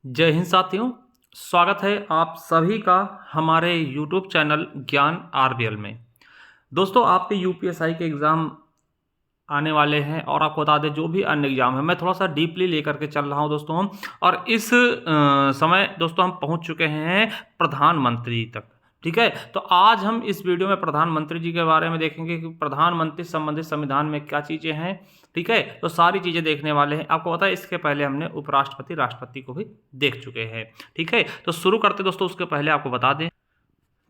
जय हिंद साथियों। स्वागत है आप सभी का हमारे YouTube चैनल ज्ञान आरबीएल में। दोस्तों, आपके यूपीएसआई के एग्ज़ाम आने वाले हैं और आपको बता दें जो भी अन्य एग्ज़ाम है मैं थोड़ा सा डीपली लेकर के चल रहा हूं दोस्तों। और इस समय दोस्तों हम पहुंच चुके हैं प्रधानमंत्री तक। ठीक है, तो आज हम इस वीडियो में प्रधानमंत्री जी के बारे में देखेंगे कि प्रधानमंत्री संबंधित संविधान में क्या चीज़ें हैं। ठीक है, तो सारी चीज़ें देखने वाले हैं। आपको पता है इसके पहले हमने उपराष्ट्रपति राष्ट्रपति को भी देख चुके हैं। ठीक है, तो शुरू करते दोस्तों। उसके पहले आपको बता दें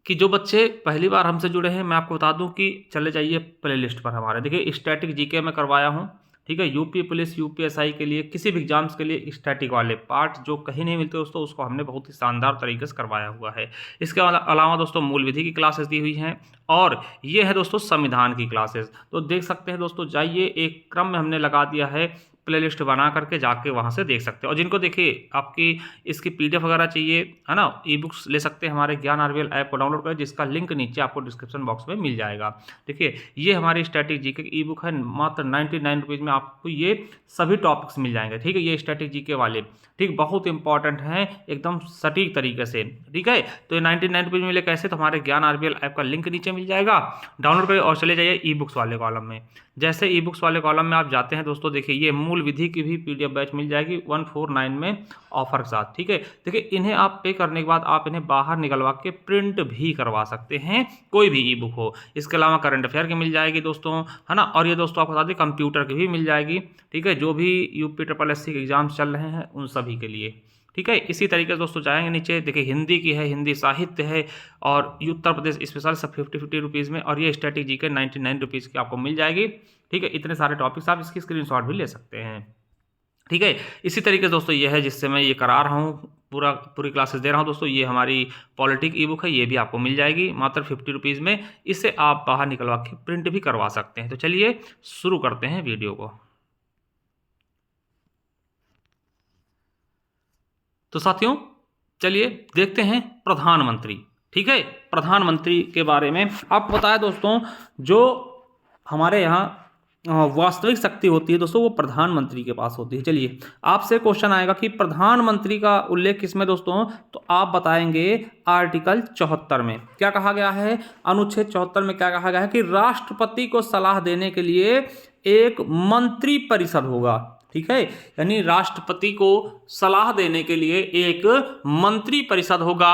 कि जो बच्चे पहली बार हमसे जुड़े हैं, मैं आपको बता दूं कि चले जाइए प्ले लिस्ट पर हमारे। देखिए, स्टैटिक जीके में करवाया हूं। ठीक है, यूपी पुलिस यूपीएसआई के लिए किसी भी एग्जाम्स के लिए स्टैटिक वाले पार्ट जो कहीं नहीं मिलते दोस्तों, उसको हमने बहुत ही शानदार तरीके से करवाया हुआ है। इसके अलावा दोस्तों मूल विधि की क्लासेस दी हुई हैं और ये है दोस्तों संविधान की क्लासेस। तो देख सकते हैं दोस्तों, जाइए एक क्रम में हमने लगा दिया है, प्ले लिस्ट बना करके जाके वहाँ से देख सकते हैं। और जिनको देखिए आपकी इसकी पीडीएफ वगैरह चाहिए है ना, ई बुक्स ले सकते हैं हमारे ज्ञान आरबीएल ऐप को डाउनलोड करें, जिसका लिंक नीचे आपको डिस्क्रिप्शन बॉक्स में मिल जाएगा। देखिए, ये हमारी स्टैटिक जीके की ई बुक है, मात्र 99 रुपीज़ में आपको ये सभी टॉपिक्स मिल जाएंगे। ठीक है, ये स्टैटिक जीके वाले ठीक बहुत इंपॉर्टेंट हैं, एकदम सटीक तरीके से। ठीक है, तो ये 99 रुपीज़ में मिले कैसे, तो हमारे ज्ञान आरबीएल ऐप का लिंक नीचे मिल जाएगा, डाउनलोड करें और चले जाइए ई बुक्स वाले कॉलम में। जैसे ई बुक्स वाले कॉलम में आप जाते हैं दोस्तों, देखिए ये मूल विधि की भी पीडीएफ बैच मिल जाएगी 149 में ऑफर के साथ। ठीक है, देखिए इन्हें आप पे करने के बाद आप इन्हें बाहर निकलवा के प्रिंट भी करवा सकते हैं, कोई भी ई बुक हो। इसके अलावा करंट अफेयर की मिल जाएगी दोस्तों, है ना। और ये दोस्तों आपको बता दें कंप्यूटर की भी मिल जाएगी। ठीक है, जो भी यूपी ट्रिपल एससी के एग्जाम्स चल रहे हैं उन सभी के लिए। ठीक है, इसी तरीके से दोस्तों जाएंगे नीचे, देखिए हिंदी की है, हिंदी साहित्य है और उत्तर प्रदेश स्पेशल सब 50 रुपीज़ में, और ये स्टैटिक जीके 99 रुपीज़ की आपको मिल जाएगी। ठीक है, इतने सारे टॉपिक्स आप इसकी स्क्रीनशॉट भी ले सकते हैं। ठीक है, इसी तरीके से दोस्तों ये है जिससे मैं ये करा रहा हूँ, पूरी क्लासेस दे रहा हूँ दोस्तों। ये हमारी पॉलिटिक ई बुक है, ये भी आपको मिल जाएगी मात्र 50 रुपीज़ में। इससे आप बाहर निकलवा के प्रिंट भी करवा सकते हैं। तो चलिए शुरू करते हैं वीडियो को। तो साथियों चलिए देखते हैं प्रधानमंत्री। ठीक है, प्रधानमंत्री के बारे में आपको बताया दोस्तों, जो हमारे यहाँ वास्तविक शक्ति होती है दोस्तों वो प्रधानमंत्री के पास होती है। चलिए, आपसे क्वेश्चन आएगा कि प्रधानमंत्री का उल्लेख किसमें दोस्तों, तो आप बताएंगे आर्टिकल 74 में। क्या कहा गया है, अनुच्छेद 74 में क्या कहा गया है कि राष्ट्रपति को सलाह देने के लिए एक मंत्री परिषद होगा। ठीक है, यानी राष्ट्रपति को सलाह देने के लिए एक मंत्री परिषद होगा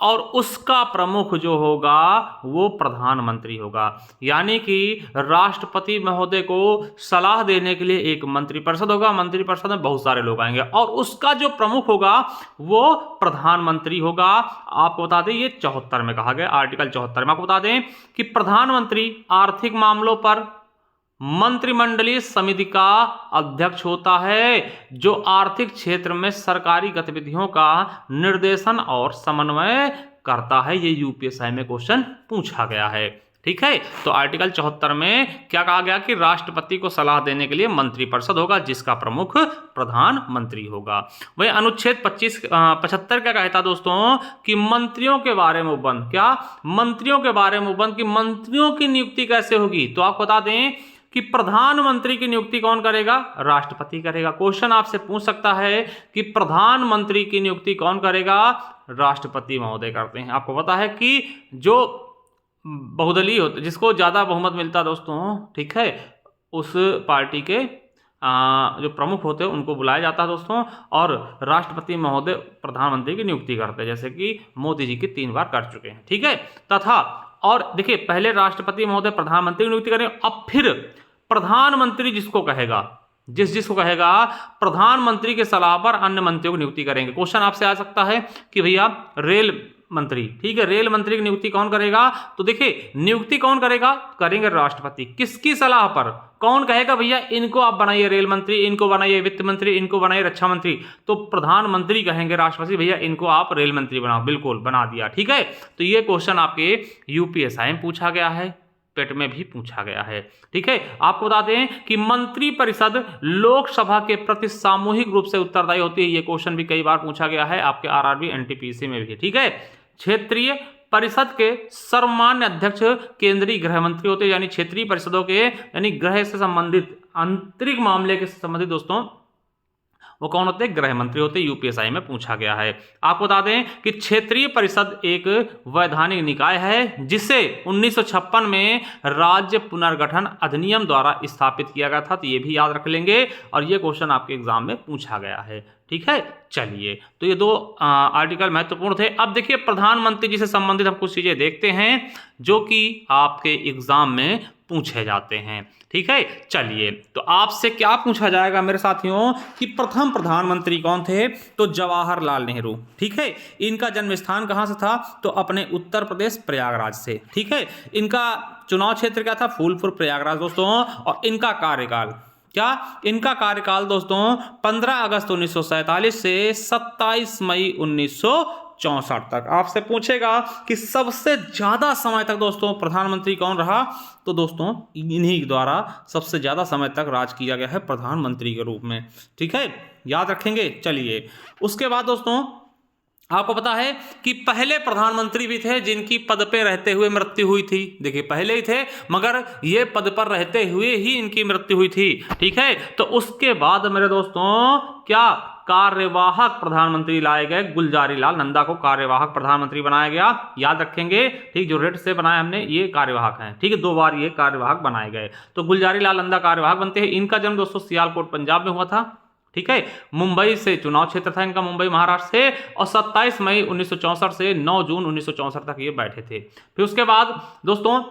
और उसका प्रमुख जो होगा वो प्रधानमंत्री होगा। यानी कि राष्ट्रपति महोदय को सलाह देने के लिए एक मंत्री परिषद होगा, मंत्री परिषद में बहुत सारे लोग आएंगे और उसका जो प्रमुख होगा वो प्रधानमंत्री होगा। आपको बता दें ये 74 में कहा गया, आर्टिकल 74 में आपको बता दें कि प्रधानमंत्री आर्थिक मामलों पर मंत्रिमंडलीय समिति का अध्यक्ष होता है, जो आर्थिक क्षेत्र में सरकारी गतिविधियों का निर्देशन और समन्वय करता है। ये यूपीएसआई में क्वेश्चन पूछा गया है। ठीक है, तो आर्टिकल 74 में क्या कहा गया कि राष्ट्रपति को सलाह देने के लिए मंत्रिपरिषद होगा जिसका प्रमुख प्रधानमंत्री होगा। वही अनुच्छेद 75 क्या कहता दोस्तों कि मंत्रियों के बारे में उपबंध, क्या मंत्रियों के बारे में उपबंध कि मंत्रियों की नियुक्ति कैसे होगी। तो आपको बता दें कि प्रधानमंत्री की नियुक्ति कौन करेगा, राष्ट्रपति करेगा। क्वेश्चन आपसे पूछ सकता है कि प्रधानमंत्री की नियुक्ति कौन करेगा, राष्ट्रपति महोदय करते हैं। आपको पता है कि जो बहुदलीय होता, जिसको ज्यादा बहुमत मिलता दोस्तों, ठीक है, उस पार्टी के जो प्रमुख होते हैं उनको बुलाया जाता है दोस्तों, और राष्ट्रपति महोदय प्रधानमंत्री की नियुक्ति करते हैं, जैसे कि मोदी जी की 3 बार कर चुके हैं। ठीक है, तथा और देखिए पहले राष्ट्रपति महोदय प्रधानमंत्री की नियुक्ति करें, अब फिर प्रधानमंत्री जिसको कहेगा, जिसको कहेगा प्रधानमंत्री के सलाह पर अन्य मंत्रियों की नियुक्ति करेंगे। क्वेश्चन आपसे आ सकता है कि भैया रेल मंत्री, ठीक है, रेल मंत्री की नियुक्ति कौन करेगा, तो देखिए नियुक्ति कौन करेगा, करेंगे राष्ट्रपति। किसकी सलाह पर, कौन कहेगा भैया इनको आप बनाइए रेल मंत्री, इनको बनाइए वित्त मंत्री, इनको बनाइए रक्षा मंत्री, तो प्रधानमंत्री कहेंगे राष्ट्रपति भैया इनको आप रेल मंत्री बनाओ, बिल्कुल बना दिया। ठीक है, तो ये क्वेश्चन आपके यूपीएसआई में पूछा गया है, पेट में भी पूछा गया है। ठीक है, आपको बता दें कि मंत्री परिषद लोकसभा के प्रति सामूहिक रूप से उत्तरदायी होती है। ये क्वेश्चन भी कई बार पूछा गया है आपके आरआरबी एनटीपीसी में भी। ठीक है, क्षेत्रीय परिषद के सर्वमान्य अध्यक्ष केंद्रीय गृह मंत्री होते हैं, यानी क्षेत्रीय परिषदों के यानी गृह से संबंधित आंतरिक मामले के संबंधित दोस्तों वो कौन होते हैं? गृह मंत्री होते हैं। यूपीएसआई में पूछा गया है। आपको बता दें कि क्षेत्रीय परिषद एक वैधानिक निकाय है जिसे 1956 में राज्य पुनर्गठन अधिनियम द्वारा स्थापित किया गया था, तो ये भी याद रख लेंगे और ये क्वेश्चन आपके एग्जाम में पूछा गया है। ठीक है, चलिए, तो ये दो आर्टिकल महत्वपूर्ण थे। अब देखिए प्रधानमंत्री जी से संबंधित हम कुछ चीजें देखते हैं जो कि आपके एग्जाम में पूछे जाते हैं। ठीक है, चलिए, तो आपसे क्या पूछा जाएगा मेरे साथियों कि प्रथम प्रधानमंत्री कौन थे? तो जवाहरलाल नेहरू। ठीक है, इनका जन्म स्थान कहां से था? तो अपने उत्तर प्रदेश प्रयागराज से। ठीक है, इनका चुनाव क्षेत्र क्या था? फूलपुर प्रयागराज दोस्तों। और इनका कार्यकाल क्या? इनका कार्यकाल दोस्तों 15 अगस्त 1947 से 27 मई 1964 तक। आपसे पूछेगा कि सबसे ज्यादा समय तक दोस्तों प्रधानमंत्री कौन रहा? तो दोस्तों इन्हीं द्वारा सबसे ज्यादा समय तक राज किया गया है प्रधानमंत्री के रूप में। ठीक है, याद रखेंगे। चलिए, उसके बाद दोस्तों आपको पता है कि पहले प्रधानमंत्री भी थे जिनकी पद पे रहते हुए मृत्यु हुई थी। देखिए, पहले ही थे मगर ये पद पर रहते हुए ही इनकी मृत्यु हुई थी। ठीक है, तो उसके बाद मेरे दोस्तों क्या कार्यवाहक प्रधानमंत्री लाए गए? गुलजारी लाल नंदा को कार्यवाहक प्रधानमंत्री बनाया गया। याद रखेंगे। ठीक, जो रेड से बनाया हमने ये कार्यवाहक हैं। ठीक है, 2 बार ये कार्यवाहक बनाए गए। तो गुलजारी लाल नंदा कार्यवाहक बनते हैं। इनका जन्म दोस्तों सियालकोट पंजाब में हुआ था। ठीक है, मुंबई से चुनाव क्षेत्र था इनका, मुंबई महाराष्ट्र से। और 27 मई 1964 से 9 जून 1964 तक ये बैठे थे। फिर उसके बाद दोस्तों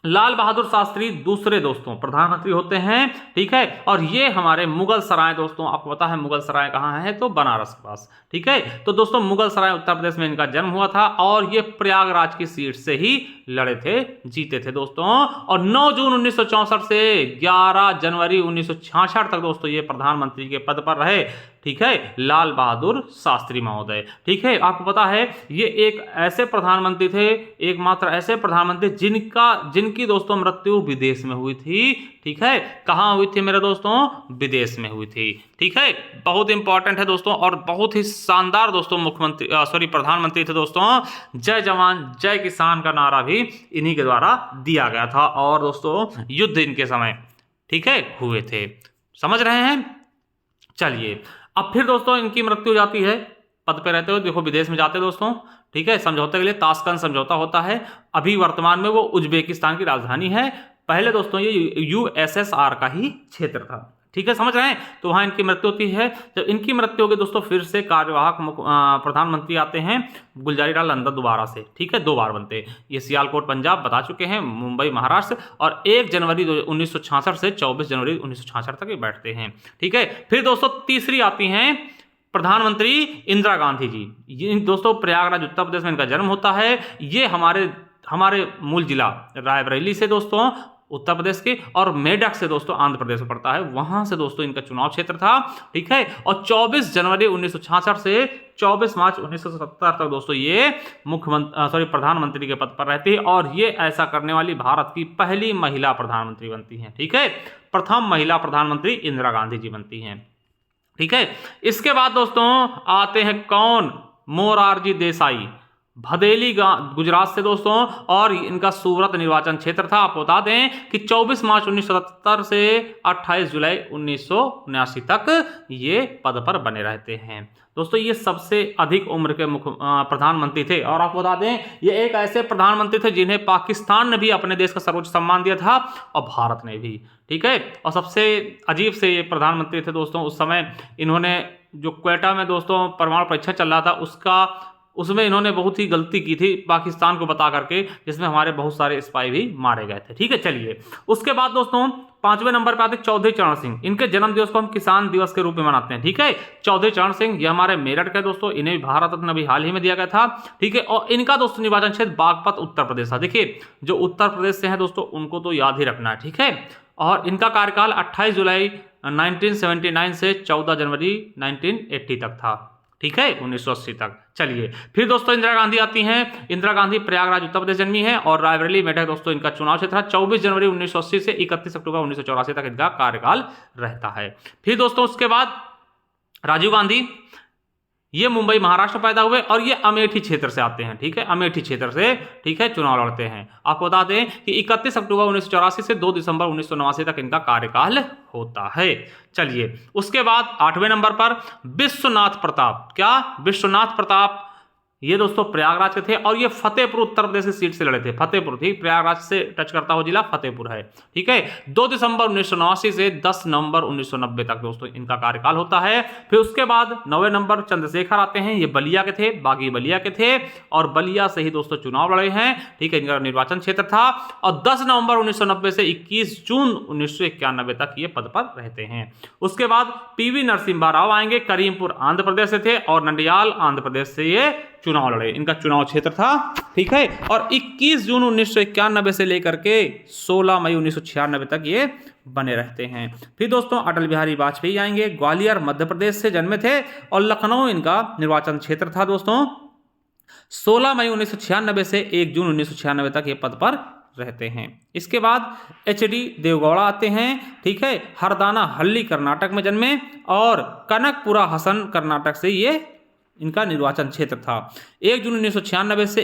लाल बहादुर शास्त्री दूसरे दोस्तों प्रधानमंत्री होते हैं। ठीक है, और ये हमारे मुगल सराय दोस्तों, आपको पता है मुगल सराय कहाँ है? तो बनारस के पास। ठीक है, तो दोस्तों मुगल सराय उत्तर प्रदेश में इनका जन्म हुआ था और ये प्रयागराज की सीट से ही लड़े थे, जीते थे दोस्तों। और 9 जून 1964 से 11 जनवरी 1966 तक दोस्तों ये प्रधानमंत्री के पद पर रहे। ठीक है, लाल बहादुर शास्त्री महोदय। ठीक है, आपको पता है ये एक ऐसे प्रधानमंत्री थे, एकमात्र ऐसे प्रधानमंत्री जिनकी दोस्तों मृत्यु विदेश में हुई थी। ठीक है, कहां हुई थी मेरे दोस्तों? विदेश में हुई थी। ठीक है, बहुत इंपॉर्टेंट है दोस्तों और बहुत ही शानदार दोस्तों प्रधानमंत्री थे दोस्तों। जय जवान जय किसान का नारा भी इन्हीं के द्वारा दिया गया था और दोस्तों युद्ध इनके समय ठीक है हुए थे। समझ रहे हैं? चलिए, अब फिर दोस्तों इनकी मृत्यु हो जाती है पद पे रहते हुए। देखो विदेश में जाते दोस्तों। ठीक है, समझौते के लिए ताशकंद समझौता होता है। अभी वर्तमान में वो उज्बेकिस्तान की राजधानी है। पहले दोस्तों ये यूएसएसआर का ही क्षेत्र था। ठीक है, समझ रहे हैं? तो वहां इनकी मृत्यु होती है। जब इनकी मृत्यु होगी दोस्तों फिर से कार्यवाहक प्रधानमंत्री आते हैं गुलजारी लाल नंदा दोबारा से। ठीक है, 2 बार बनते हैं। ये सियालकोट पंजाब बता चुके हैं, मुंबई महाराष्ट्र, और 1 जनवरी 1966 से 24 जनवरी 1966 तक ये बैठते हैं। ठीक है, फिर दोस्तों तीसरी आती हैं प्रधानमंत्री इंदिरा गांधी जी। दोस्तों प्रयागराज उत्तर प्रदेश में इनका जन्म होता है। ये हमारे मूल जिला रायबरेली से दोस्तों उत्तर प्रदेश के, और मेडक से दोस्तों आंध्र प्रदेश में पड़ता है, वहां से दोस्तों इनका चुनाव क्षेत्र था। ठीक है, और 24 जनवरी 1966 से 24 मार्च 1970 तक दोस्तों ये प्रधानमंत्री के पद पर रहती है और ये ऐसा करने वाली भारत की पहली महिला प्रधानमंत्री बनती हैं। ठीक है, प्रथम महिला प्रधानमंत्री इंदिरा गांधी जी बनती हैं। ठीक है, इसके बाद दोस्तों आते हैं कौन? मोरारजी देसाई, भदेली गुजरात से दोस्तों, और इनका सूरत निर्वाचन क्षेत्र था। आपको बता दें कि 24 मार्च 1977 से 28 जुलाई 1979 तक ये पद पर बने रहते हैं। दोस्तों ये सबसे अधिक उम्र के प्रधानमंत्री थे। और आपको बता दें ये एक ऐसे प्रधानमंत्री थे जिन्हें पाकिस्तान ने भी अपने देश का सर्वोच्च सम्मान दिया था और भारत ने भी। ठीक है, और सबसे अजीब से ये प्रधानमंत्री थे दोस्तों उस समय। इन्होंने जो क्वेटा में दोस्तों परमाणु परीक्षण चल रहा था उसमें इन्होंने बहुत ही गलती की थी पाकिस्तान को बता करके, जिसमें हमारे बहुत सारे स्पाई भी मारे गए थे। ठीक है, चलिए उसके बाद दोस्तों 5वें नंबर पर आते चौधरी चरण सिंह। इनके जन्म दिवस को हम किसान दिवस के रूप में मनाते हैं। ठीक है, चौधरी चरण सिंह ये हमारे मेरठ के दोस्तों, इन्हें भी भारत रत्न अभी हाल ही में दिया गया था। ठीक है, और इनका दोस्तों निर्वाचन क्षेत्र बागपत उत्तर प्रदेश था। देखिए जो उत्तर प्रदेश से हैं दोस्तों उनको तो याद ही रखना है। ठीक है, और इनका कार्यकाल 28 जुलाई 1979 से 14 जनवरी 1980 तक था। ठीक है, 1980 तक। चलिए फिर दोस्तों इंदिरा गांधी आती हैं। इंदिरा गांधी प्रयागराज उत्तर प्रदेश जन्मी है और रायबरेली मेडक दोस्तों इनका चुनाव क्षेत्र था। 24 जनवरी 1980 से 31 अक्टूबर 1984 तक इनका कार्यकाल रहता है। फिर दोस्तों उसके बाद राजीव गांधी, ये मुंबई महाराष्ट्र पैदा हुए और ये अमेठी क्षेत्र से आते हैं, ठीक है, अमेठी क्षेत्र से, ठीक है, चुनाव लड़ते हैं। आपको बता दें कि 31 अक्टूबर 1984 से 2 दिसंबर 1989 तक इनका कार्यकाल होता है। चलिए, उसके बाद 8वें नंबर पर विश्वनाथ प्रताप। क्या? विश्वनाथ प्रताप। ये दोस्तों प्रयागराज के थे और ये फतेहपुर उत्तर प्रदेश की सीट से लड़े थे। फतेहपुर थी, प्रयागराज से टच करता हुआ जिला फतेहपुर है, ठीक है। 2 दिसंबर 1989 से 10 नवंबर 1990 तक दोस्तों इनका कार्यकाल होता है। फिर उसके बाद 9वें नंबर चंद्रशेखर आते हैं। ये बलिया के थे, बागी बलिया के थे और बलिया से ही दोस्तों चुनाव लड़े हैं, ठीक है, इनका निर्वाचन क्षेत्र था। और 10 नवंबर 1990 से 21 जून 1991 तक ये पद पर रहते हैं। उसके बाद पीवी नरसिम्हा राव आएंगे, करीमपुर आंध्र प्रदेश से थे और नंडियाल आंध्र प्रदेश से ये चुनाव लड़े। इनका चुनाव क्षेत्र था, ठीक है। और 21 जून 1991 से लेकर के 16 मई 1996 तक ये बने रहते हैं। फिर दोस्तों अटल बिहारी वाजपेयी आएंगे, ग्वालियर मध्य प्रदेश से जन्मे थे और लखनऊ इनका निर्वाचन क्षेत्र था दोस्तों। 16 मई 1996 से 1 जून 1996 तक ये पद पर रहते हैं। इसके बाद एच.डी. देवगौड़ा आते हैं, ठीक है, हरदाना हल्ली कर्नाटक में जन्मे और कनकपुरा हसन कर्नाटक से ये इनका निर्वाचन क्षेत्र था। 1 जून 1996 से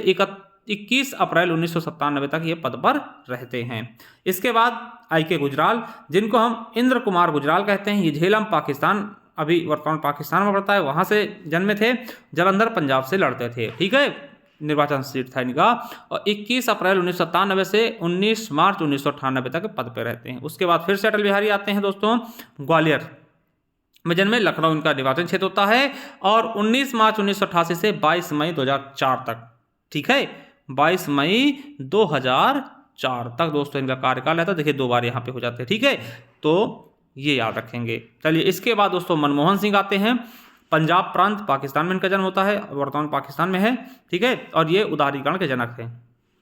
21 अप्रैल 1997 तक ये पद पर रहते हैं। इसके बाद आई.के. गुजराल, जिनको हम इंद्र कुमार गुजराल कहते हैं, ये झेलम पाकिस्तान, अभी वर्तमान पाकिस्तान में पड़ता है, वहां से जन्मे थे। जालंधर पंजाब से लड़ते थे, ठीक है, निर्वाचन सीट था इनका। और 21 अप्रैल 1997 से 19 मार्च 1998 तक पद पर रहते हैं। उसके बाद फिर से अटल बिहारी आते हैं दोस्तों, ग्वालियर में जन्मे, लखनऊ इनका निर्वाचन क्षेत्र होता है। और 19 मार्च 1988 से 22 मई 2004 तक, ठीक है, 22 मई 2004 तक दोस्तों इनका कार्यकाल रहता है। देखिए 2 बार यहाँ पे हो जाते हैं, ठीक है, तो ये याद रखेंगे। चलिए, इसके बाद दोस्तों मनमोहन सिंह आते हैं। पंजाब प्रांत पाकिस्तान में इनका जन्म होता है, वर्तमान पाकिस्तान में है, ठीक है, और ये उदारीकरण के जनक हैं,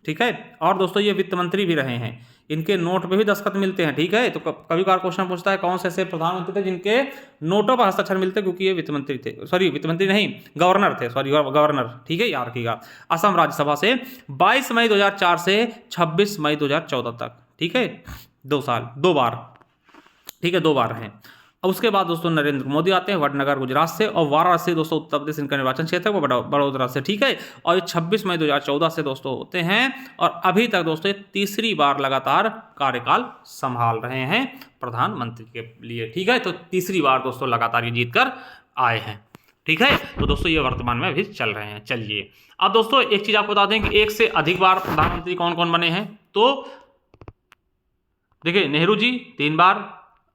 ठीक है। और दोस्तों ये वित्त मंत्री भी रहे हैं, इनके नोट पे भी दस्तखत मिलते हैं, ठीक है। तो कभी कभार क्वेश्चन पूछता है कौन से ऐसे प्रधानमंत्री थे जिनके नोटों पर हस्ताक्षर मिलते, क्योंकि ये वित्त मंत्री थे, सॉरी वित्त मंत्री नहीं, गवर्नर थे, सॉरी गवर्नर, ठीक है, याद रखिएगा। असम राज्यसभा से 22 मई 2004 से 26 मई 2014 तक, ठीक है, 2 साल, 2 बार, ठीक है, 2 बार हैं। अब उसके बाद दोस्तों नरेंद्र मोदी आते हैं, वडनगर गुजरात से, और वाराणसी दोस्तों उत्तर प्रदेश इनका निर्वाचन क्षेत्र है, वो बड़ोदरा से, ठीक है। और ये 26 मई 2014 से दोस्तों होते हैं और अभी तक दोस्तों तीसरी बार लगातार कार्यकाल संभाल रहे हैं प्रधानमंत्री के लिए, ठीक है। तो तीसरी बार दोस्तों लगातार ये जीत कर आए हैं, ठीक है। तो दोस्तों ये वर्तमान में अभी चल रहे हैं। चलिए, अब दोस्तों एक चीज आपको बता दें कि एक से अधिक बार प्रधानमंत्री कौन कौन बने हैं। तो देखिए, नेहरू जी 3 बार,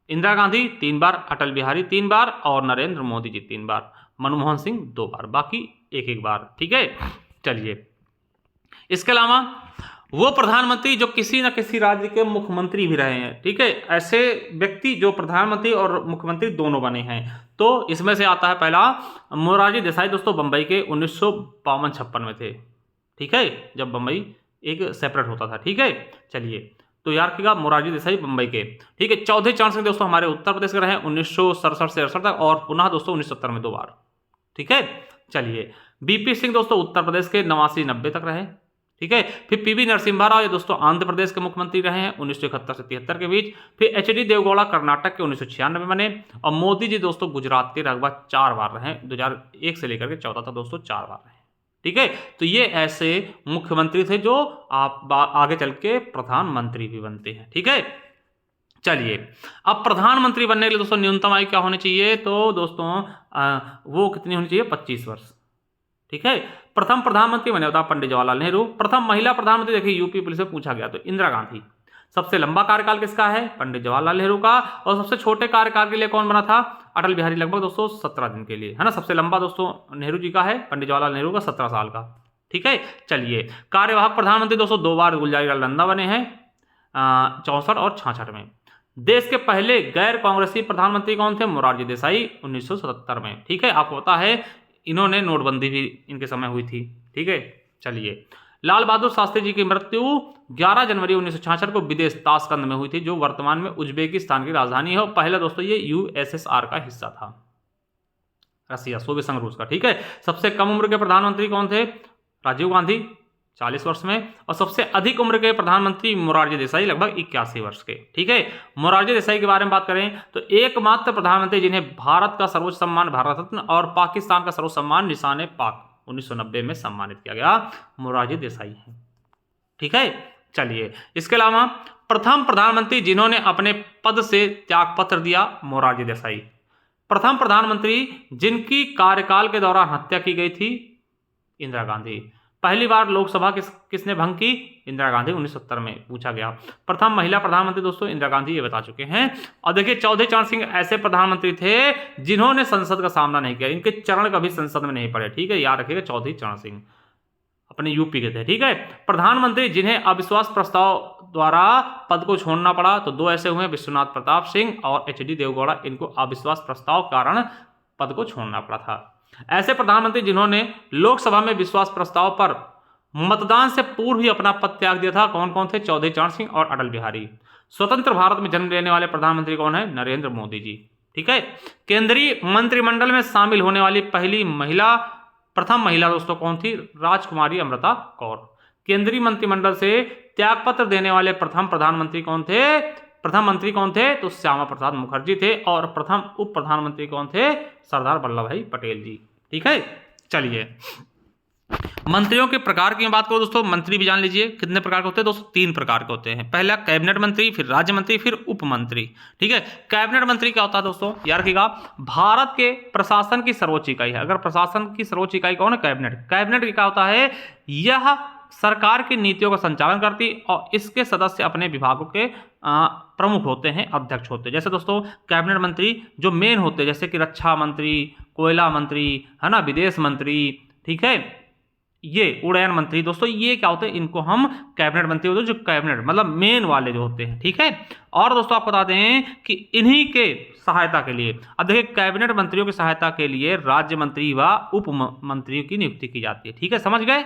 इंदिरा गांधी 3 बार, अटल बिहारी 3 बार और नरेंद्र मोदी जी 3 बार, मनमोहन सिंह 2 बार, बाकी 1-1 बार, ठीक है। चलिए, इसके अलावा वो प्रधानमंत्री जो किसी न किसी राज्य के मुख्यमंत्री भी रहे हैं, ठीक है, ऐसे व्यक्ति जो प्रधानमंत्री और मुख्यमंत्री दोनों बने हैं। तो इसमें से आता है पहला मोरारजी देसाई दोस्तों, बंबई के 1952-56 में थे, ठीक है, जब बंबई एक सेपरेट होता था, ठीक है। चलिए, तो याद रखिएगा मोरारजी देसाई बंबई के, ठीक है। चौधरी चरण सिंह दोस्तों हमारे उत्तर प्रदेश के रहे 1967 से 68 तक और पुनः दोस्तों 1970 में 2 बार, ठीक है। चलिए, बीपी सिंह दोस्तों उत्तर प्रदेश के 89-90 तक रहे, ठीक है। फिर पीवी नरसिम्हा राव ये दोस्तों आंध्र प्रदेश के मुख्यमंत्री रहे हैं 1971 से 73 के बीच। फिर एच.डी. देवगौड़ा कर्नाटक के 1996 में बने और मोदी जी दोस्तों गुजरात के लगभग 4 बार रहे, 2001 से लेकर के 14 तक दोस्तों 4 बार रहे, ठीक है। तो ये ऐसे मुख्यमंत्री थे जो आप आगे चल के प्रधानमंत्री भी बनते हैं, ठीक है। चलिए, अब प्रधानमंत्री बनने के लिए दोस्तों न्यूनतम आयु क्या होनी चाहिए। तो दोस्तों वो कितनी होनी चाहिए, 25 वर्ष, ठीक है। प्रथम प्रधानमंत्री बने होता पंडित जवाहरलाल नेहरू। प्रथम महिला प्रधानमंत्री देखिए यूपी पुलिस में पूछा गया तो इंदिरा गांधी। सबसे लंबा कार्यकाल किसका है, पंडित जवाहरलाल नेहरू का। और सबसे छोटे कार्यकाल के लिए कौन बना था, अटल बिहारी, लगभग दोस्तों 17 दिन के लिए, है ना। सबसे लंबा दोस्तों नेहरू जी का है, पंडित जवाहरलाल नेहरू का 17 साल का, ठीक है। चलिए, कार्यवाहक प्रधानमंत्री दोस्तों 2 बार गुलजारीलाल नंदा बने हैं 64 और 66 में। देश के पहले गैर कांग्रेसी प्रधानमंत्री कौन थे, मोरारजी देसाई 1977 में, ठीक है। आपको पता है इन्होंने नोटबंदी भी इनके समय हुई थी, ठीक है। चलिए, लाल बहादुर शास्त्री जी की मृत्यु 11 जनवरी 1966 को विदेश ताशकंद में हुई थी, जो वर्तमान में उज्बेकिस्तान की राजधानी है। और पहले दोस्तों ये यूएसएसआर का हिस्सा था, रसिया, सोवियत संघ रूस का, ठीक है। सबसे कम उम्र के प्रधानमंत्री कौन थे, राजीव गांधी 40 वर्ष में। और सबसे अधिक उम्र के प्रधानमंत्री मोरारजी देसाई, लगभग 81 वर्ष के। ठीक है, मोरारजी देसाई के बारे में बात करें तो एकमात्र प्रधानमंत्री जिन्हें भारत का सर्वोच्च सम्मान भारत रत्न और पाकिस्तान का सर्वोच्च सम्मान निशान पाक 1990 में सम्मानित किया गया, मोरारजी देसाई है। ठीक है, चलिए इसके अलावा प्रथम प्रधानमंत्री जिन्होंने अपने पद से त्यागपत्र दिया, मोरारजी देसाई। प्रथम प्रधानमंत्री जिनकी कार्यकाल के दौरान हत्या की गई थी, इंदिरा गांधी। पहली बार लोकसभा किसने भंग की, इंदिरा गांधी, 1970 में पूछा गया। प्रथम महिला प्रधानमंत्री दोस्तों इंदिरा गांधी, ये बता चुके हैं। और देखिए चौधरी चरण सिंह ऐसे प्रधानमंत्री थे जिन्होंने संसद का सामना नहीं किया, इनके चरण कभी संसद में नहीं पड़े। ठीक है, याद रखिएगा, चौधरी चरण सिंह अपने यूपी के थे। ठीक है, प्रधानमंत्री जिन्हें अविश्वास प्रस्ताव द्वारा पद को छोड़ना पड़ा तो दो ऐसे हुए, विश्वनाथ प्रताप सिंह और एचडी देवगौड़ा। इनको अविश्वास प्रस्ताव कारण पद को छोड़ना पड़ा था। ऐसे प्रधानमंत्री जिन्होंने लोकसभा में विश्वास प्रस्ताव पर मतदान से पूर्व ही अपना पद त्याग दिया था, कौन कौन थे, चौधरी चरण सिंह और अटल बिहारी। स्वतंत्र भारत में जन्म लेने वाले प्रधानमंत्री कौन है, नरेंद्र मोदी जी। ठीक है, केंद्रीय मंत्रिमंडल में शामिल होने वाली प्रथम महिला दोस्तों कौन थी, राजकुमारी अमृता कौर। केंद्रीय मंत्रिमंडल से त्यागपत्र देने वाले प्रथम मंत्री कौन थे, तो श्यामा प्रसाद मुखर्जी थे। और प्रथम उप प्रधानमंत्री कौन थे, सरदार वल्लभ भाई पटेल जी। ठीक है, चलिए मंत्रियों के प्रकार की बात करो दोस्तों, मंत्री भी जान लीजिए कितने प्रकार के होते हैं दोस्तों, 3 प्रकार के होते हैं। पहला कैबिनेट मंत्री, फिर राज्य मंत्री, फिर उप मंत्री। ठीक है, कैबिनेट मंत्री क्या होता है दोस्तों, याद रखिएगा, भारत के प्रशासन की सर्वोच्च इकाई है। अगर प्रशासन की सर्वोच्च इकाई कौन है, कैबिनेट। कैबिनेट क्या होता है, यह सरकार की नीतियों का संचालन करती और इसके सदस्य अपने विभागों के प्रमुख होते हैं, अध्यक्ष होते हैं। जैसे दोस्तों कैबिनेट मंत्री जो मेन होते हैं, जैसे कि रक्षा मंत्री, कोयला मंत्री, है ना, विदेश मंत्री, ठीक है, ये उड़यन मंत्री दोस्तों, ये क्या होते हैं, इनको हम कैबिनेट मंत्री होते हैं, जो कैबिनेट मतलब मेन वाले जो होते हैं। ठीक है, और दोस्तों आपको बता दें कि इन्हीं के सहायता के लिए, अब देखिए कैबिनेट मंत्रियों की सहायता के लिए राज्य मंत्री व उप मंत्रियों की नियुक्ति की जाती है। ठीक है, समझ गए।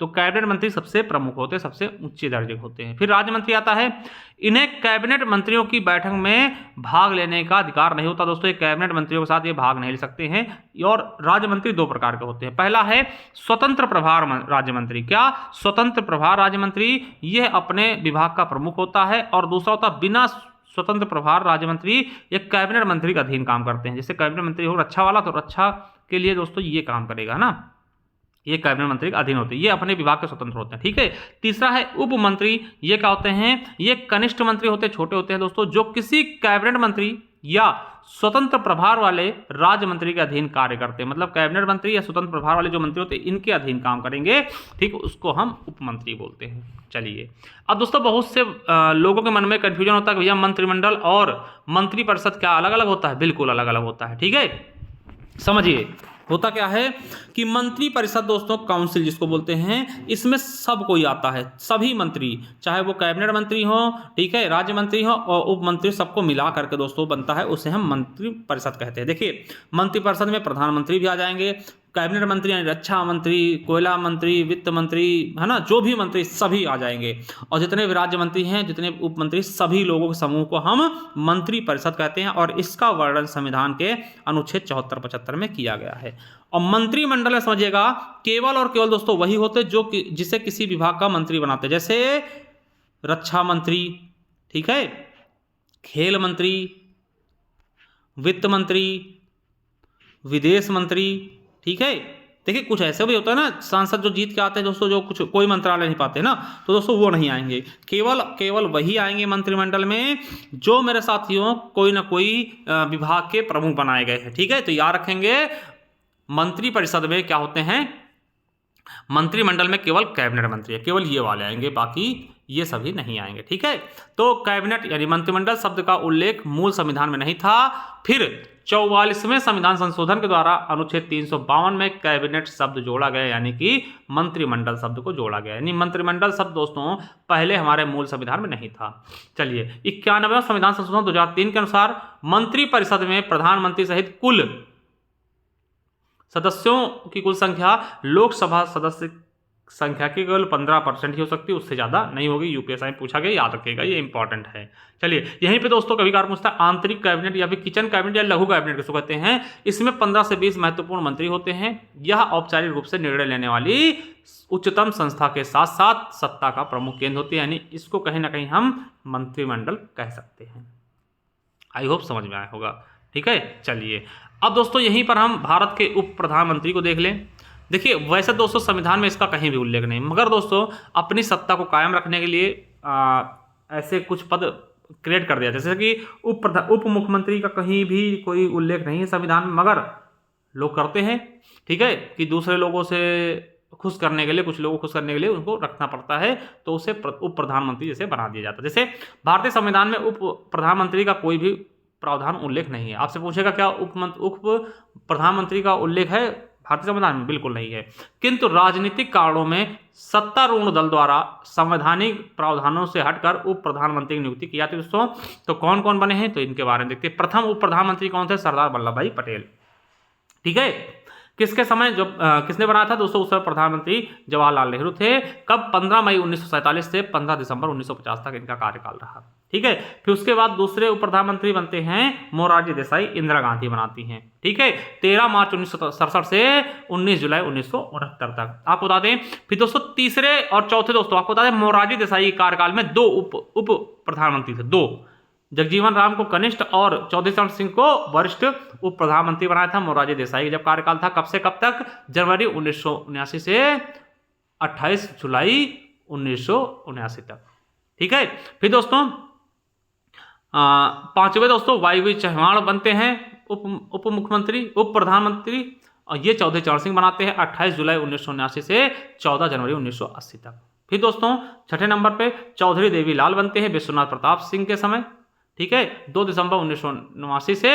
तो कैबिनेट मंत्री सबसे प्रमुख होते हैं, सबसे ऊंचे दर्जे होते हैं। फिर राज्य मंत्री आता है, इन्हें कैबिनेट मंत्रियों की बैठक में भाग लेने का अधिकार नहीं होता दोस्तों, ये कैबिनेट मंत्रियों के साथ ये भाग नहीं ले सकते हैं। और राज्य मंत्री 2 प्रकार के होते हैं। पहला है स्वतंत्र प्रभार राज्य मंत्री। क्या, स्वतंत्र प्रभार राज्य मंत्री, यह अपने विभाग का प्रमुख होता है। और दूसरा होता है बिना स्वतंत्र प्रभार राज्य मंत्री, ये कैबिनेट मंत्री के अधीन काम करते हैं। जैसे कैबिनेट मंत्री हो रक्षा वाला, तो रक्षा के लिए दोस्तों ये काम करेगा ना, ये कैबिनेट मंत्री के अधीन होते हैं, ये अपने विभाग के स्वतंत्र होते हैं। ठीक है, तीसरा है उप मंत्री। ये क्या होते हैं, ये कनिष्ठ मंत्री होते हैं, छोटे होते हैं दोस्तों, जो किसी कैबिनेट मंत्री या स्वतंत्र प्रभार वाले राज्य मंत्री के अधीन कार्य करते हैं। मतलब कैबिनेट मंत्री या स्वतंत्र प्रभार वाले जो मंत्री होते हैं, इनके अधीन काम करेंगे। ठीक, उसको हम उप मंत्री बोलते हैं। चलिए, अब दोस्तों बहुत से लोगों के मन में कंफ्यूजन होता है कि भैया मंत्रिमंडल और मंत्रिपरिषद क्या अलग अलग होता है, बिल्कुल अलग अलग होता है। ठीक है, समझिए होता क्या है कि मंत्री परिषद दोस्तों, काउंसिल जिसको बोलते हैं, इसमें सब कोई आता है, सभी मंत्री, चाहे वो कैबिनेट मंत्री हो, ठीक है, राज्य मंत्री हो और उप मंत्री, सबको मिला करके दोस्तों बनता है, उसे हम मंत्री परिषद कहते हैं। देखिए मंत्री परिषद में प्रधानमंत्री भी आ जाएंगे, कैबिनेट मंत्री यानी रक्षा मंत्री, कोयला मंत्री, वित्त मंत्री, है ना, जो भी मंत्री सभी आ जाएंगे। और जितने भी राज्य मंत्री हैं, जितने उप मंत्री, सभी लोगों के समूह को हम मंत्री परिषद कहते हैं। और इसका वर्णन संविधान के अनुच्छेद 74-75 में किया गया है। और मंत्रिमंडल में समझिएगा केवल और केवल दोस्तों वही होते जो जिसे किसी विभाग का मंत्री बनाते, जैसे रक्षा मंत्री, ठीक है, खेल मंत्री, वित्त मंत्री, विदेश मंत्री। ठीक है, देखिए कुछ ऐसे भी होता है ना, सांसद जो जीत के आते हैं दोस्तों, जो कुछ कोई मंत्रालय नहीं पाते ना, तो दोस्तों वो नहीं आएंगे, केवल वही आएंगे मंत्रिमंडल में जो मेरे साथियों कोई ना कोई विभाग के प्रमुख बनाए गए हैं। ठीक है, तो याद रखेंगे मंत्री परिषद में क्या होते हैं, मंत्रिमंडल में केवल कैबिनेट मंत्री है, केवल ये वाले आएंगे, बाकी ये सभी नहीं आएंगे। ठीक है, तो कैबिनेट यानी मंत्रिमंडल शब्द का उल्लेख मूल संविधान में नहीं था। फिर 44वें संविधान संशोधन के द्वारा अनुच्छेद 352 में कैबिनेट शब्द जोड़ा गया, यानी कि मंत्रिमंडल शब्द को जोड़ा गया। यानी मंत्रिमंडल शब्द दोस्तों पहले हमारे मूल संविधान में नहीं था। चलिए, 91वें संविधान संशोधन 2003 के अनुसार मंत्री परिषद में प्रधानमंत्री सहित कुल सदस्यों की कुल संख्या लोकसभा सदस्य संख्या की केवल 15% ही हो सकती है, उससे ज़्यादा नहीं होगी। यूपीएसआई में पूछा गया, याद रखिएगा, ये इंपॉर्टेंट है। चलिए यहीं पे दोस्तों कभी कभार पूछता है आंतरिक कैबिनेट या फिर किचन कैबिनेट या लघु कैबिनेट किसको कहते हैं। इसमें 15 से 20 महत्वपूर्ण मंत्री होते हैं। यह औपचारिक रूप से निर्णय लेने वाली उच्चतम संस्था के साथ साथ सत्ता का प्रमुख केंद्र होती है, यानी इसको कहीं ना कहीं हम मंत्रिमंडल कह सकते हैं। आई होप समझ में आया होगा। ठीक है, चलिए अब दोस्तों यहीं पर हम भारत के उप प्रधानमंत्री को देख लें। देखिए वैसे दोस्तों संविधान में इसका कहीं भी उल्लेख नहीं, मगर दोस्तों अपनी सत्ता को कायम रखने के लिए ऐसे कुछ पद क्रिएट कर दिया, जैसे कि उप मुख्यमंत्री का कहीं भी कोई उल्लेख नहीं है संविधान में, मगर लोग करते हैं। ठीक है, कि दूसरे लोगों से खुश करने के लिए, कुछ लोगों को खुश करने के लिए उनको रखना पड़ता है, तो उसे उप प्रधानमंत्री जैसे बना दिया जाता है। जैसे भारतीय संविधान में उप प्रधानमंत्री का कोई भी प्रावधान उल्लेख नहीं है। आपसे पूछेगा क्या उप प्रधानमंत्री का उल्लेख है भारतीय संविधान में? बिल्कुल नहीं है। किंतु राजनीतिक कारणों में सत्तारूढ़ दल द्वारा संवैधानिक प्रावधानों से हटकर उप प्रधानमंत्री की नियुक्ति की जाती है दोस्तों। तो कौन कौन बने हैं, तो इनके बारे में देखते हैं। प्रथम उप प्रधानमंत्री कौन थे? सरदार वल्लभ भाई पटेल। ठीक है, किसके समय जब किसने बनाया था दोस्तों? उस समय प्रधानमंत्री जवाहरलाल नेहरू थे। कब? 15 मई 1947 से 15 दिसंबर 1950 तक इनका कार्यकाल रहा। ठीक है, फिर उसके बाद दूसरे उप प्रधानमंत्री बनते हैं मोरारजी देसाई, इंदिरा गांधी बनाती हैं। ठीक है, 13 मार्च 1967 से 19 जुलाई 1969 तक आपको बता दें। फिर दोस्तों तीसरे और चौथे दोस्तों आपको बता दें मोरारजी देसाई के कार्यकाल में 2 उप प्रधानमंत्री थे, 2। जगजीवन राम को कनिष्ठ और चौधरी चरण सिंह को वरिष्ठ उप प्रधानमंत्री बनाया था मोरारजी देसाई जब कार्यकाल था। कब से कब तक? जनवरी 1979 से 28 जुलाई 1979 तक। ठीक है, फिर दोस्तों पांचवें दोस्तों वाईवी चौहान बनते हैं उप मुख्यमंत्री, उप प्रधानमंत्री, और ये चौधरी चरण सिंह बनाते हैं 28 जुलाई 1979 से 14 जनवरी 1980 तक। फिर दोस्तों छठे नंबर पे चौधरी देवीलाल बनते हैं विश्वनाथ प्रताप सिंह के समय। ठीक है, 2 दिसंबर 1989 से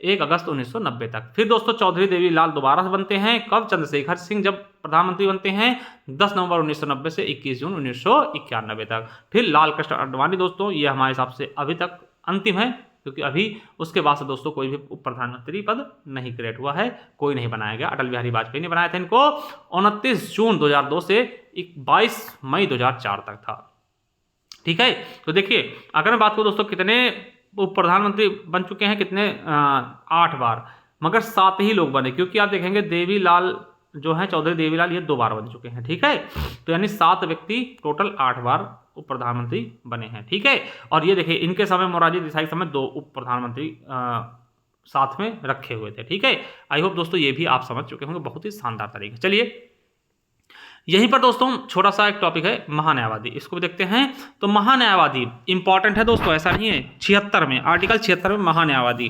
1 अगस्त 1990 तक। फिर दोस्तों चौधरी देवीलाल दोबारा बनते हैं कब? चंद्रशेखर सिंह जब प्रधानमंत्री बनते हैं 10 नवंबर 1990 से 21 जून 1991 तक। फिर लाल कृष्ण आडवाणी दोस्तों, ये हमारे हिसाब से अभी तक अंतिम है, क्योंकि अभी उसके बाद से दोस्तों कोई भी उप प्रधानमंत्री पद नहीं क्रिएट हुआ है, कोई नहीं बनाया गया। अटल बिहारी वाजपेयी ने बनाया था इनको 29 जून 2002 से 22 मई 2004 तक था। ठीक है, तो देखिए अगर मैं बात करूं दोस्तों कितने उप प्रधानमंत्री बन चुके हैं, कितने 8 बार, मगर 7 ही लोग बने, क्योंकि आप देखेंगे देवीलाल जो है चौधरी देवीलाल ये 2 बार बन चुके हैं। ठीक है, तो यानी 7 व्यक्ति टोटल 8 बार उप प्रधानमंत्री बने हैं। ठीक है, और ये देखिए इनके समय मोरारजी देसाई के समय 2 उप प्रधानमंत्री साथ में रखे हुए थे। ठीक है, आई होप दोस्तों ये भी आप समझ चुके होंगे बहुत ही शानदार तरीके। चलिए यहीं पर दोस्तों छोटा सा एक टॉपिक है महान्यायवादी, इसको भी देखते हैं। तो महान्यायवादी इंपॉर्टेंट है दोस्तों, ऐसा नहीं है। 76 में आर्टिकल 76 में महान्यायवादी,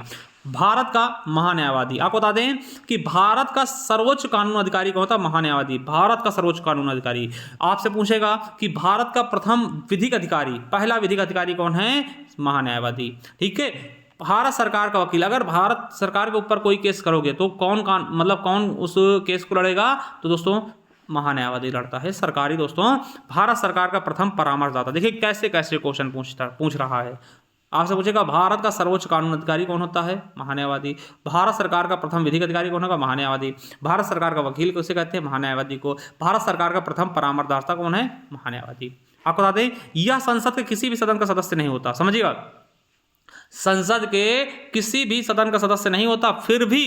भारत का महान्यायवादी। आपको बता दें कि भारत का सर्वोच्च कानून अधिकारी कौन होता है? महान्यायवादी, भारत का सर्वोच्च कानून अधिकारी। आपसे पूछेगा कि भारत का प्रथम विधिक अधिकारी, पहला विधिक अधिकारी कौन है? महान्यायवादी। ठीक है, भारत सरकार का वकील, अगर भारत सरकार के ऊपर कोई केस करोगे तो कौन उस केस को लड़ेगा? तो दोस्तों महान्यायवादी लड़ता है। सरकारी दोस्तों भारत सरकार का प्रथम परामर्शदाता। देखिए कैसे कैसे क्वेश्चन पूछ रहा है। आपसे पूछेगा भारत का सर्वोच्च कानून अधिकारी कौन होता है? महान्यायवादी। भारत सरकार का प्रथम विधिक अधिकारी कौन होगा? महान्यायवादी। भारत सरकार का वकील किसे कहते हैं? महान्यायवादी को। भारत सरकार का प्रथम परामर्शदाता कौन है? महान्यायवादी। आपको बता दें यह संसद के किसी भी सदन का सदस्य नहीं होता, समझिएगा, संसद के किसी भी सदन का सदस्य नहीं होता, फिर भी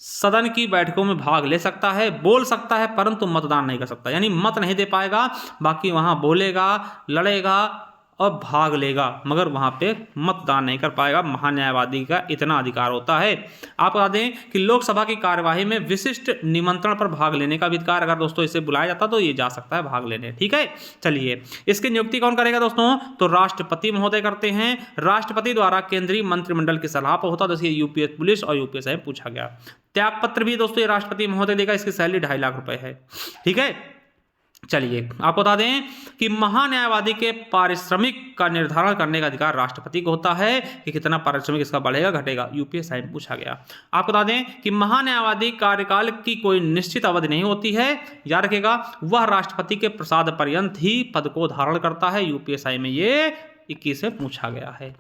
सदन की बैठकों में भाग ले सकता है, बोल सकता है, परंतु मतदान नहीं कर सकता, यानी मत नहीं दे पाएगा। बाकी वहां बोलेगा, लड़ेगा और भाग लेगा, मगर वहां पे मतदान नहीं कर पाएगा। महान्यायवादी का इतना अधिकार होता है। आप बता दें कि लोकसभा की कार्यवाही में विशिष्ट निमंत्रण पर भाग लेने का भी अधिकार, अगर दोस्तों इसे बुलाया जाता तो ये जा सकता है भाग लेने। ठीक है, चलिए इसकी नियुक्ति कौन करेगा दोस्तों? तो राष्ट्रपति महोदय करते हैं। राष्ट्रपति द्वारा केंद्रीय मंत्रिमंडल की सलाह पर होता, जैसे यूपीएस पुलिस और यूपीएस में पूछा गया। त्यागपत्र भी दोस्तों ये राष्ट्रपति महोदय देगा, इसकी सैलरी 2.5 लाख रुपए है। ठीक है, चलिए आपको बता दें कि महान्यायवादी के पारिश्रमिक का निर्धारण करने का अधिकार राष्ट्रपति को होता है कि कितना पारिश्रमिक इसका बढ़ेगा घटेगा, यूपीएससी में पूछा गया। आपको बता दें कि महान्यायवादी कार्यकाल की कोई निश्चित अवधि नहीं होती है, याद रखिएगा, वह राष्ट्रपति के प्रसाद पर्यंत ही पद को धारण करता है। यूपीएससी में ये 21 में पूछा गया है।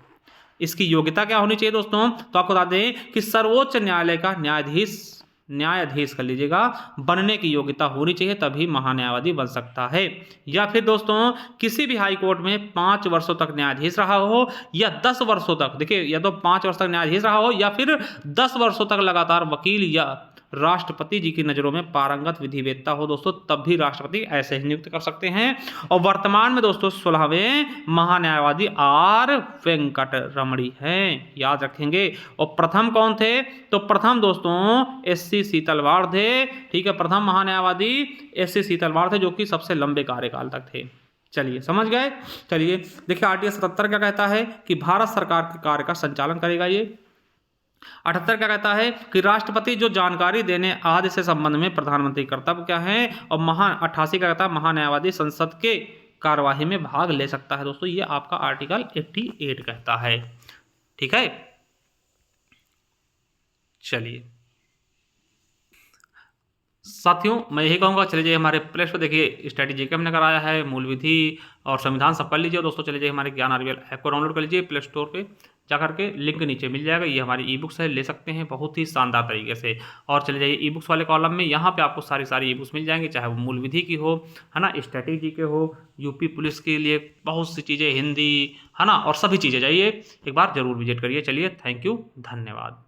इसकी योग्यता क्या होनी चाहिए दोस्तों? तो आपको बता दें कि सर्वोच्च न्यायालय का न्यायाधीश न्यायाधीश कर लीजिएगा, बनने की योग्यता होनी चाहिए, तभी महान्यायवादी बन सकता है। या फिर दोस्तों किसी भी हाई कोर्ट में 5 वर्षों तक न्यायाधीश रहा हो या 10 वर्षों तक, देखिए या तो 5 वर्ष तक न्यायाधीश रहा हो या फिर 10 वर्षों तक लगातार वकील या राष्ट्रपति जी की नज़रों में पारंगत विधिवेत्ता हो दोस्तों, तब भी राष्ट्रपति ऐसे ही नियुक्त कर सकते हैं। और वर्तमान में दोस्तों 16वें महान्यायवादी आर वेंकट रमणी हैं, याद रखेंगे। और प्रथम कौन थे? तो प्रथम दोस्तों एस.सी. सीतलवाड़ थे, ठीक है। प्रथम महान्यायवादी एस.सी. सीतलवाड़ थे, जो कि सबसे लंबे कार्यकाल तक थे। चलिए समझ गए। चलिए देखिए आर्टिकल 77 क्या कहता है कि भारत सरकार के कार्य का संचालन करेगा ये। 78 क्या कहता है कि राष्ट्रपति जो जानकारी देने आदि से संबंध में प्रधानमंत्री कर्तव्य क्या है। और 88 क्या कहता है महान्यायवादी संसद के कार्यवाही में भाग ले सकता है। दोस्तों ये आपका आर्टिकल 88 कहता है, ठीक है। चलिए साथियों मैं यही कहूँगा, चले जाइए हमारे प्ले स्टोर, देखिए स्ट्रेटेजी के हमने कराया है, मूल विधि और संविधान सब कर लीजिए दोस्तों। चले जाइए हमारे ज्ञान आरवीएल ऐप को डाउनलोड कर लीजिए प्ले स्टोर पे जाकर के, लिंक नीचे मिल जाएगा। ये हमारी ई बुक्स है, ले सकते हैं बहुत ही शानदार तरीके से। और चले जाइए ई बुक्स वाले कॉलम में, यहाँ पे आपको सारी ई बुक्स मिल जाएंगी, चाहे वो मूल विधि की हो, है ना, स्ट्रेटेजी के हो, यूपी पुलिस के लिए बहुत सी चीज़ें, हिंदी, है ना, और सभी चीज़ें। जाइए एक बार जरूर विजिट करिए। चलिए थैंक यू, धन्यवाद।